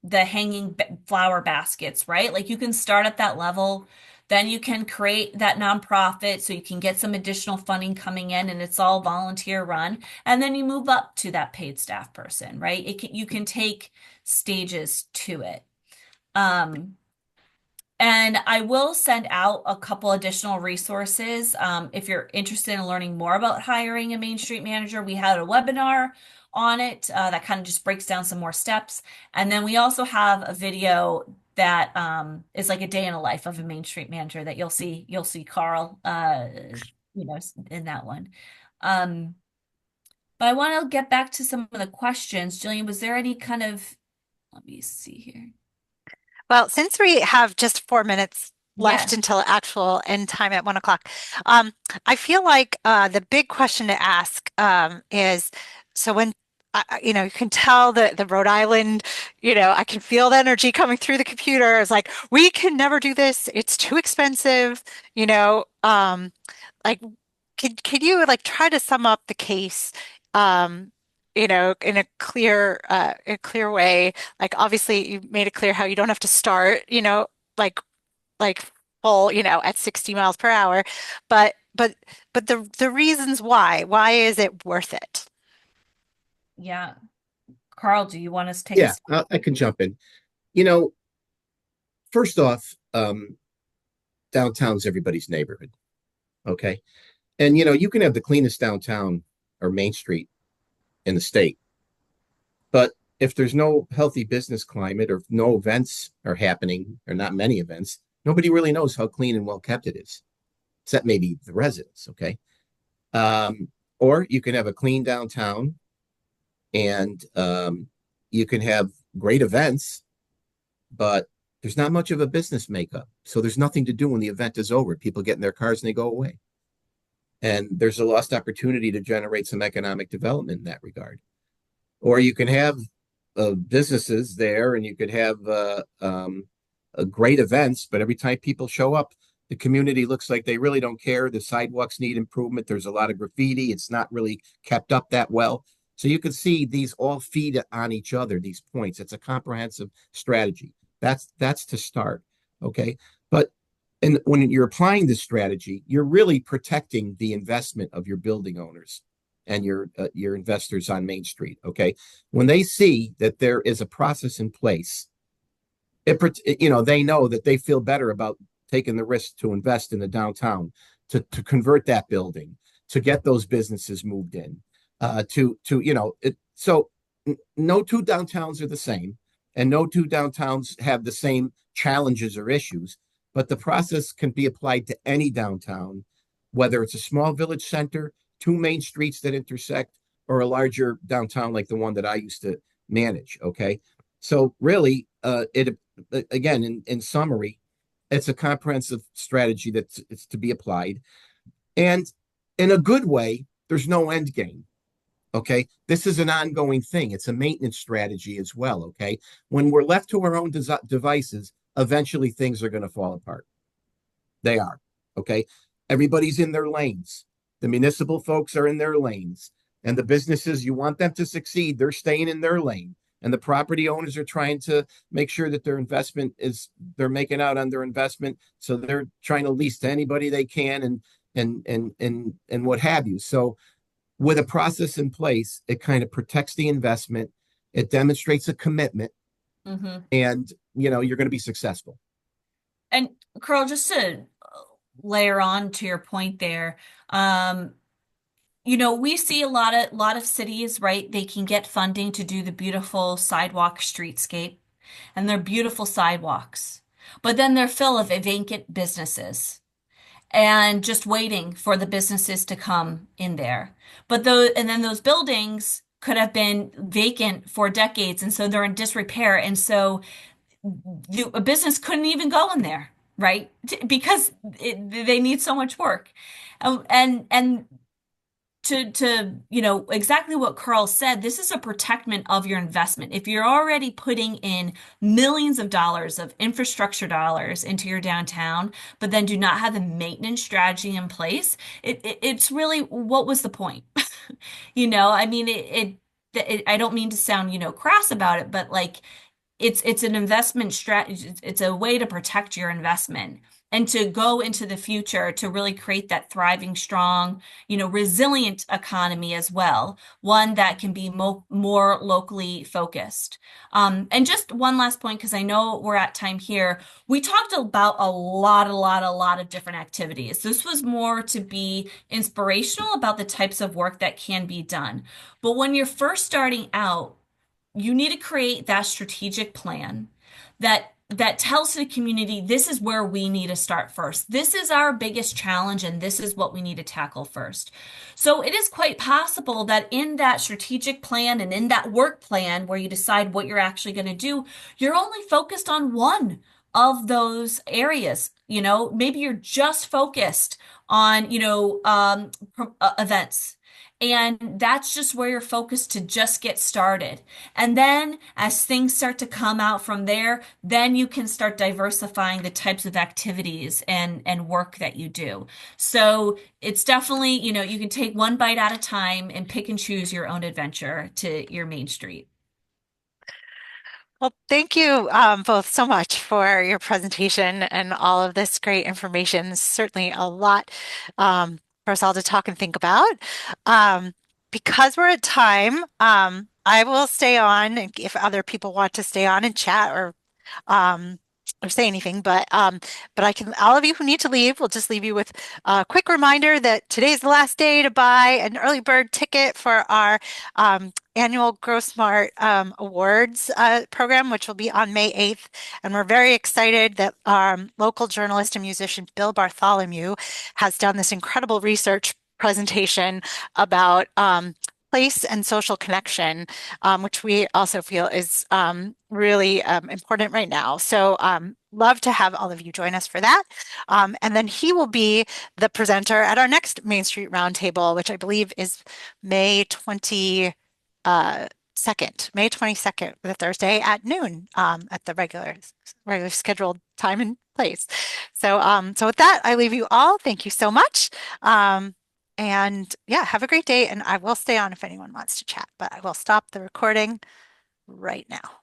the hanging flower baskets, right? Like you can start at that level. Then you can create that nonprofit so you can get some additional funding coming in and it's all volunteer run. And then you move up to that paid staff person, right? You can take stages to it. Um, and I will send out a couple additional resources. If you're interested in learning more about hiring a Main Street manager, we had a webinar on it that kind of just breaks down some more steps. And then we also have a video that is like a day in the life of a Main Street manager that you'll see Carl in that one. Um, but I want to get back to some of the questions. Jillian, was there any kind of, let me see here. Well, since we have just 4 minutes left Yes. until actual end time at 1 o'clock, um, I feel like the big question to ask is, so when you can tell the Rhode Island, I can feel the energy coming through the computer. It's like we can never do this. It's too expensive. You know, like can you like try to sum up the case? Um, in a clear way. Like obviously you made it clear how you don't have to start, like like full, at 60 miles per hour. But the reasons why is it worth it? Yeah. Carl, do you want us to take Yeah, us? I can jump in. You know, first off, downtown's everybody's neighborhood. Okay. And, you can have the cleanest downtown or Main Street in the state. But if there's no healthy business climate or if no events are happening or not many events, nobody really knows how clean and well kept it is, except maybe the residents. Okay. Um, or you can have a clean downtown and you can have great events, but there's not much of a business makeup. So there's nothing to do when the event is over. People get in their cars and they go away. And there's a lost opportunity to generate some economic development in that regard. Or you can have businesses there and you could have great events, but every time people show up, The community looks like they really don't care. The sidewalks need improvement. There's a lot of graffiti. It's not really kept up that well. So you can see these all feed on each other, these points. It's a comprehensive strategy. That's to start. Okay. But and when you're applying this strategy, you're really protecting the investment of your building owners and your investors on Main Street. Okay. When they see that there is a process in place, they know that they feel better about taking the risk to invest in the downtown, to convert that building, to get those businesses moved in, to so no two downtowns are the same, and no two downtowns have the same challenges or issues, but the process can be applied to any downtown, whether it's a small village center, two main streets that intersect, or a larger downtown like the one that I used to manage. Okay. So really, it again, in summary, it's a comprehensive strategy that's it's to be applied. And in a good way, there's no end game. Okay. This is an ongoing thing. It's a maintenance strategy as well. Okay. When we're left to our own devices, eventually things are going to fall apart. They are. Okay. Everybody's in their lanes. The municipal folks are in their lanes. And the businesses, you want them to succeed, they're staying in their lane. And the property owners are trying to make sure that their investment is, they're making out on their investment. So they're trying to lease to anybody they can and what have you. So with a process in place, it kind of protects the investment. It demonstrates a commitment, Hmm. and you're going to be successful. And Carl, just to layer on to your point there, um, we see a lot of cities, right? They can get funding to do the beautiful sidewalk streetscape, and they're beautiful sidewalks. But then they're full of vacant businesses and just waiting for the businesses to come in there. And then those buildings could have been vacant for decades, and so they're in disrepair. And so a business couldn't even go in there, right? Because they need so much work. And exactly what Carl said, this is a protectment of your investment. If you're already putting in millions of dollars of infrastructure dollars into your downtown, but then do not have the maintenance strategy in place, it's really, what was the point? I mean, I don't mean to sound, crass about it, but like, it's an investment strategy. It's a way to protect your investment and to go into the future to really create that thriving, strong, resilient economy as well, one that can be more locally focused. And just one last point, because I know we're at time here. We talked about a lot of different activities. This was more to be inspirational about the types of work that can be done. But when you're first starting out, you need to create that strategic plan that tells the community, this is where we need to start first. This is our biggest challenge, and this is what we need to tackle first. So it is quite possible that in that strategic plan and in that work plan where you decide what you're actually going to do, you're only focused on one of those areas. Maybe you're just focused on, events. And that's just where you're focused to just get started. And then as things start to come out from there, then you can start diversifying the types of activities and work that you do. So it's definitely, you can take one bite at a time and pick and choose your own adventure to your main street. Well, thank you both so much for your presentation and all of this great information. Certainly a lot for us all to talk and think about. Um, because we're at time, I will stay on if other people want to stay on and chat um, or say anything. But I can. All of you who need to leave, we'll just leave you with a quick reminder that today's the last day to buy an early bird ticket for our annual Grow Smart Awards program, which will be on May 8th. And we're very excited that local journalist and musician Bill Bartholomew has done this incredible research presentation about place and social connection, which we also feel is really important right now. So love to have all of you join us for that. And then he will be the presenter at our next Main Street Roundtable, which I believe is May 20, 22nd, May 22nd, the Thursday at noon, at the regular scheduled time and place. So with that, I leave you all. Thank you so much. And yeah, have a great day. And I will stay on if anyone wants to chat, but I will stop the recording right now.